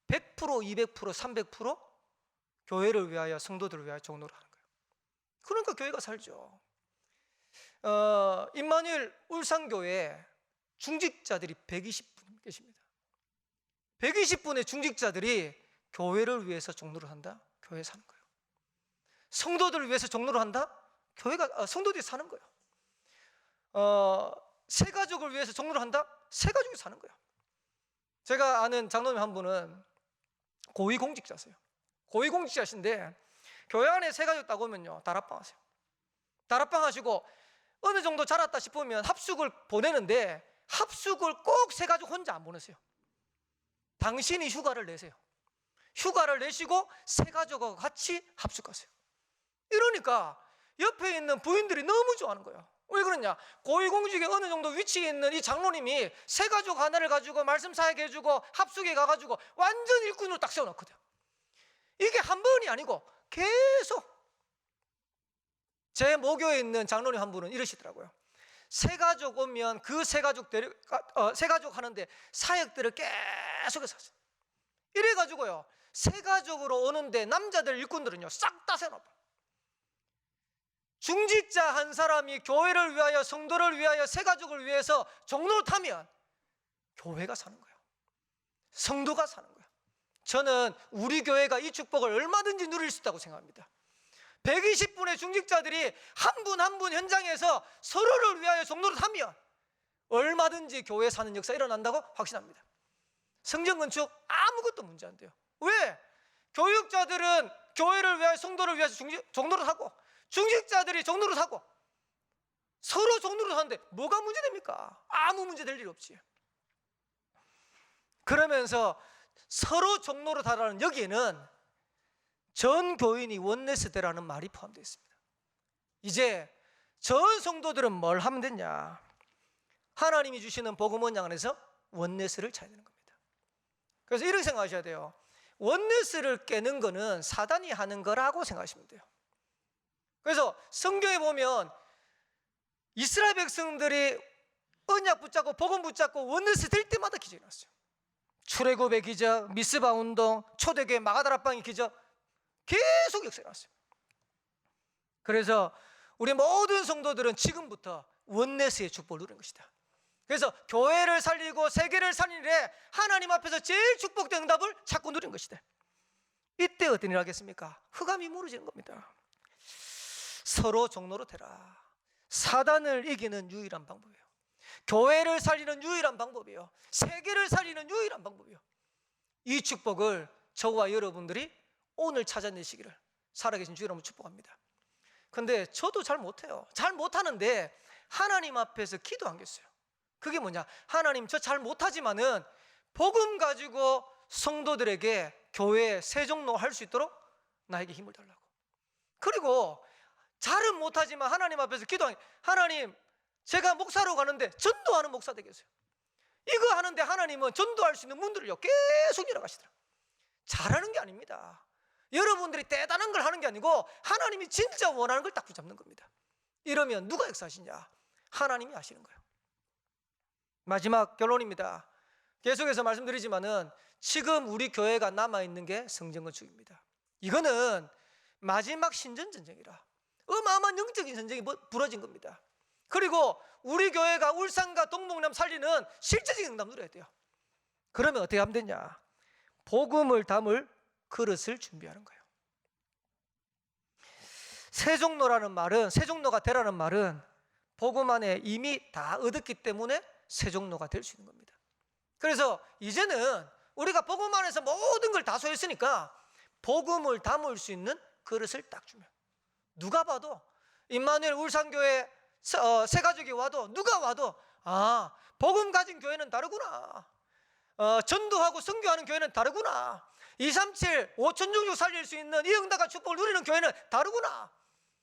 100%, 200%, 300% 교회를 위하여, 성도들을 위하여 종로를 하는 거예요. 그러니까 교회가 살죠. 임마누엘 울산교회 중직자들이 120분 계십니다. 120분의 중직자들이 교회를 위해서 종로를 한다? 교회 사는 거예요. 성도들을 위해서 종로를 한다? 성도들이 사는 거예요. 새가족을 위해서 종로를 한다? 새가족이 사는 거예요. 제가 아는 장로님 한 분은 고위공직자세요. 고위공직자신데 교회 안에 새가족 딱 오면요 다락방 하세요. 다락방 하시고 어느 정도 자랐다 싶으면 합숙을 보내는데 합숙을 꼭 새가족 혼자 안 보내세요. 당신이 휴가를 내세요. 휴가를 내시고 새가족하고 같이 합숙하세요. 이러니까 옆에 있는 부인들이 너무 좋아하는 거예요. 왜 그러냐? 고위공직에 어느 정도 위치에 있는 이 장로님이 새가족 하나를 가지고 말씀 사역해주고 합숙에 가가지고 완전 일꾼으로 딱 세워놓거든. 이게 한 번이 아니고 계속. 제 모교에 있는 장로님 한 분은 이러시더라고요. 새가족 오면 그 새가족 새가족 하는데 사역들을 계속해서 하세요. 이래가지고요 새가족으로 오는데 남자들 일꾼들은요 싹 다 세워놔요. 중직자 한 사람이 교회를 위하여, 성도를 위하여, 새가족을 위해서 종로를 타면 교회가 사는 거예요. 성도가 사는 거예요. 저는 우리 교회가 이 축복을 얼마든지 누릴 수 있다고 생각합니다. 120분의 중직자들이 한 분 한 분 현장에서 서로를 위하여 종노릇하면 얼마든지 교회 사는 역사 일어난다고 확신합니다. 성전 건축 아무것도 문제 안 돼요. 왜? 교육자들은 교회를 위하여 성도를 위해서 종노릇하고, 중직자들이 종노릇하고, 서로 종노릇하는데 뭐가 문제됩니까? 아무 문제 될 일 없지. 그러면서 서로 종노릇하라는 여기에는 전 교인이 원내스 되라는 말이 포함되어 있습니다. 이제 전 성도들은 뭘 하면 되냐? 하나님이 주시는 복음 원장 안에서 원내스를 차야 되는 겁니다. 그래서 이렇게 생각하셔야 돼요. 원내스를 깨는 거는 사단이 하는 거라고 생각하시면 돼요. 그래서 성경에 보면 이스라엘 백성들이 언약 붙잡고 복음 붙잡고 원내스 될 때마다 기적이 났어요. 출애굽의 기적, 미스바 운동, 초대교회 마가다락방의 기적, 계속 역사가 났어요. 그래서 우리 모든 성도들은 지금부터 원내스의 축복을 누리는 것이다. 그래서 교회를 살리고 세계를 살리는 일에 하나님 앞에서 제일 축복된 응답을 찾고 누리는 것이다. 이때 어떤 일을 하겠습니까? 흑암이 무너지는 겁니다. 서로 종노릇해라. 사단을 이기는 유일한 방법이에요. 교회를 살리는 유일한 방법이에요. 세계를 살리는 유일한 방법이에요. 이 축복을 저와 여러분들이 오늘 찾아내시기를 살아계신 주 여러분 축복합니다. 근데 저도 잘 못해요. 잘 못하는데 하나님 앞에서 기도하겠어요. 그게 뭐냐? 하나님, 저 잘 못하지만은 복음 가지고 성도들에게 교회 세종로 할 수 있도록 나에게 힘을 달라고. 그리고 잘은 못하지만 하나님 앞에서 기도하니, 하나님, 제가 목사로 가는데 전도하는 목사 되겠어요. 이거 하는데 하나님은 전도할 수 있는 문들을 계속 열어가시더라고요. 잘하는 게 아닙니다. 여러분들이 대단한 걸 하는 게 아니고 하나님이 진짜 원하는 걸 딱 붙잡는 겁니다. 이러면 누가 역사하시냐? 하나님이 하시는 거예요. 마지막 결론입니다. 계속해서 말씀드리지만은 지금 우리 교회가 남아있는 게 성전 건축입니다. 이거는 마지막 신전전쟁이라 어마어마한 영적인 전쟁이 벌어진 겁니다. 그리고 우리 교회가 울산과 동북남 살리는 실제적인 응답 누려야 돼요. 그러면 어떻게 하면 되냐? 복음을 담을 그릇을 준비하는 거예요. 세종로라는 말은, 세종로가 되라는 말은 복음 안에 이미 다 얻었기 때문에 세종로가 될 수 있는 겁니다. 그래서 이제는 우리가 복음 안에서 모든 걸 다 소유했으니까 복음을 담을 수 있는 그릇을 딱 주면, 누가 봐도 임마누엘 울산교회 새가족이 와도 누가 와도 아, 복음 가진 교회는 다르구나. 전도하고 선교하는 교회는 다르구나. 237 5천중주 살릴 수 있는 이 응답과 축복을 누리는 교회는 다르구나.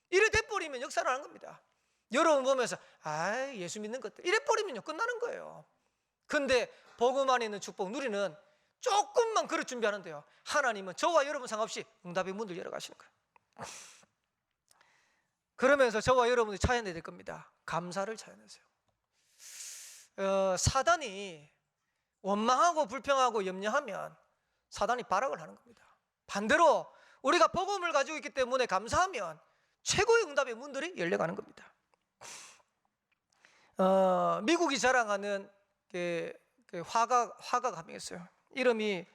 이래 돼버리면 역사를 하는 겁니다. 여러분 보면서 아, 예수 믿는 것들 이래 버리면요 끝나는 거예요. 근데 복음 안에 있는 축복 누리는 조금만 그릇 준비하는데요, 하나님은 저와 여러분 상관없이 응답의 문을 열어가시는 거예요. 그러면서 저와 여러분이 찾아내야 될 겁니다. 감사를 찾아내세요. 사단이 원망하고 불평하고 염려하면 사단이 발악을 하는 겁니다. 반대로 우리가 복음을 가지고 있기 때문에 감사하면 최고의 응답의 문들이 열려가는 겁니다. 미국이 자랑하는 화가가 한 명 있어요. 이름이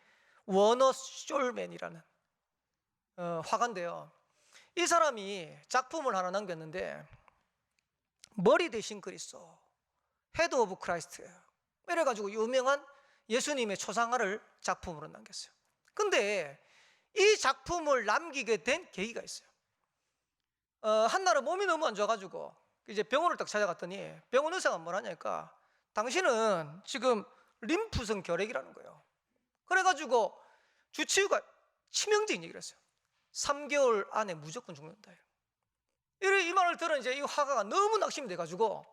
워너 숄맨이라는 화가인데요, 이 사람이 작품을 하나 남겼는데 머리 대신 그리스도, 헤드 오브 크라이스트, 이래가지고 유명한 예수님의 초상화를 작품으로 남겼어요. 근데 이 작품을 남기게 된 계기가 있어요. 한날은 몸이 너무 안 좋아가지고 이제 병원을 딱 찾아갔더니 병원 의사가 뭐라냐니까, 당신은 지금 림프성 결핵이라는 거예요. 그래가지고 주치의가 치명적인 얘기를 했어요. 3개월 안에 무조건 죽는다. 이 말을 들은 이제 이 화가가 너무 낙심이 돼가지고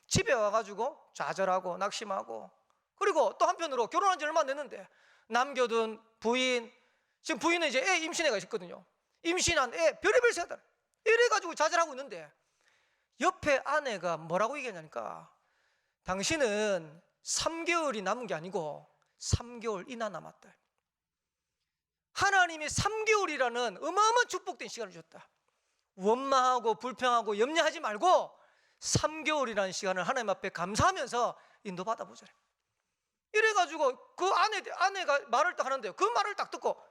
집에 와가지고 좌절하고 낙심하고, 그리고 또 한편으로 결혼한 지 얼마 안 됐는데 남겨둔 부인, 지금 부인은 이제 애 임신해가 있거든요. 임신한 애 별의별 생각 이래가지고 좌절하고 있는데 옆에 아내가 뭐라고 얘기하냐니까, 당신은 3개월이 남은 게 아니고 3개월이나 남았다. 하나님이 3개월이라는 어마어마한 축복된 시간을 주셨다. 원망하고 불평하고 염려하지 말고 3개월이라는 시간을 하나님 앞에 감사하면서 인도받아 보자. 이래가지고 그 아내가 말을 딱 하는데요, 그 말을 딱 듣고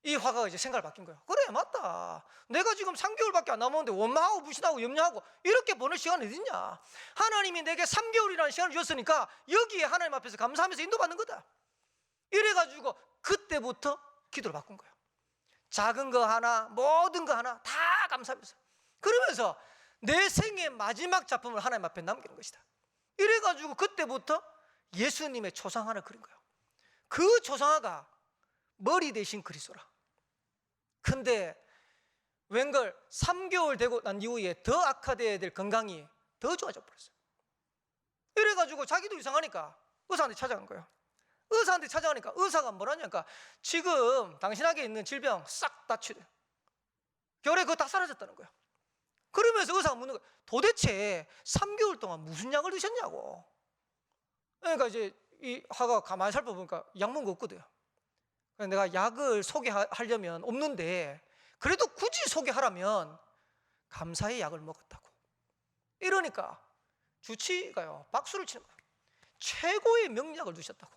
이 화가가 이제 생각을 바뀐 거예요. 그래, 맞다. 내가 지금 3개월밖에 안 남았는데 원망하고 불신하고 염려하고 이렇게 보낼 시간이 어딨냐. 하나님이 내게 3개월이라는 시간을 주셨으니까 여기에 하나님 앞에서 감사하면서 인도받는 거다. 이래가지고 그때부터 기도를 바꾼 거예요. 작은 거 하나, 모든 거 하나 다 감사하면서, 그러면서 내 생의 마지막 작품을 하나님 앞에 남기는 것이다. 이래가지고 그때부터 예수님의 초상 하나를 그린 거예요. 그 초상화가 머리 대신 그리스도라. 근데 웬걸 3개월 되고 난 이후에 더 악화되어야 될 건강이 더 좋아져 버렸어요. 이래가지고 자기도 이상하니까 의사한테 찾아간 거예요. 의사한테 찾아가니까 의사가 뭐라냐니까 지금 당신에게 있는 질병 싹 다 치료, 결에 그거 다 사라졌다는 거예요. 그러면서 의사가 묻는 거예요. 도대체 3개월 동안 무슨 약을 드셨냐고. 그러니까 이제 이 화가 가만히 살펴보니까 약 먹은 거 없거든요. 내가 약을 소개하려면 없는데 그래도 굳이 소개하라면 감사의 약을 먹었다고. 이러니까 주치의가요 박수를 치는 거예요. 최고의 명약을 두셨다고.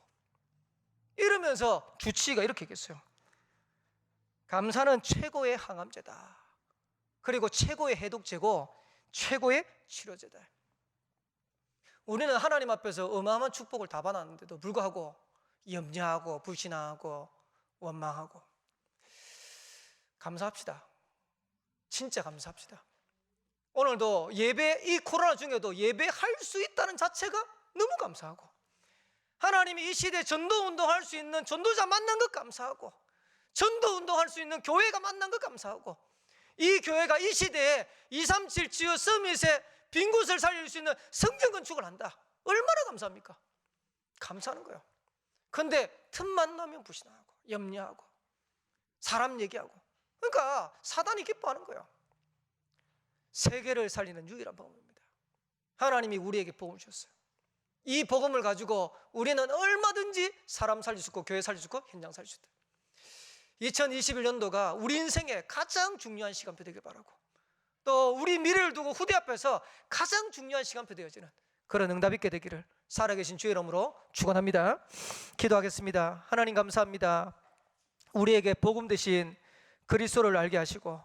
이러면서 주치의가 이렇게 얘기했어요. 감사는 최고의 항암제다. 그리고 최고의 해독제고 최고의 치료제다. 우리는 하나님 앞에서 어마어마한 축복을 다 받았는데도 불구하고 염려하고 불신하고 원망하고. 감사합시다. 진짜 감사합시다. 오늘도 예배, 이 코로나 중에도 예배할 수 있다는 자체가 너무 감사하고, 하나님이 이 시대에 전도운동할 수 있는 전도자 만난 것 감사하고, 전도운동할 수 있는 교회가 만난 것 감사하고, 이 교회가 이 시대에 237 지어 서밋에 빈 곳을 살릴 수 있는 성전 건축을 한다. 얼마나 감사합니까? 감사하는 거예요. 근데 틈만 나면 불신하고 염려하고 사람 얘기하고, 그러니까 사단이 기뻐하는 거예요. 세계를 살리는 유일한 복음입니다. 하나님이 우리에게 복음을 주셨어요. 이 복음을 가지고 우리는 얼마든지 사람 살릴 수 있고 교회 살릴 수 있고 현장 살릴 수 있다. 2021년도가 우리 인생의 가장 중요한 시간표 되길 바라고, 또 우리 미래를 두고 후대 앞에서 가장 중요한 시간표 되어지는 그런 응답 있게 되기를 살아계신 주의 이름으로 축원합니다. 기도하겠습니다. 하나님 감사합니다. 우리에게 복음 대신 그리스도를 알게 하시고,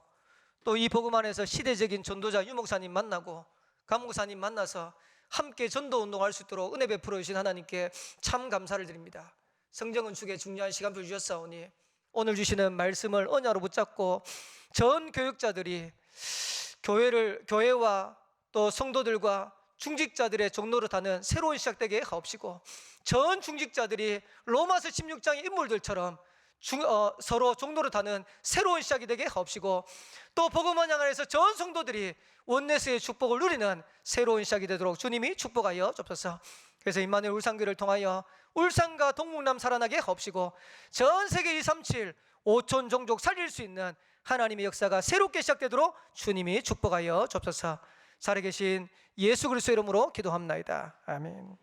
또 이 복음 안에서 시대적인 전도자 유목사님 만나고 감목사님 만나서 함께 전도 운동할 수 있도록 은혜 베풀어 주신 하나님께 참 감사를 드립니다. 성경건축에 중요한 시간표를 주셨사오니 오늘 주시는 말씀을 언야로 붙잡고 전 교육자들이 교회와 또 성도들과 중직자들의 종로를 타는 새로운 시작되게 하옵시고, 전 중직자들이 로마서 16장의 인물들처럼 서로 종로를 타는 새로운 시작이 되게 하옵시고, 또 복음 언약 안에서 전 성도들이 원네스의 축복을 누리는 새로운 시작이 되도록 주님이 축복하여 주옵소서. 그래서 임마누엘 울산교회를 통하여 울산과 동북남 살아나게 하옵시고, 전 세계 237 5천 종족 살릴 수 있는 하나님의 역사가 새롭게 시작되도록 주님이 축복하여 주옵소서. 살아계신 예수 그리스도의 이름으로 기도합나이다. 아멘.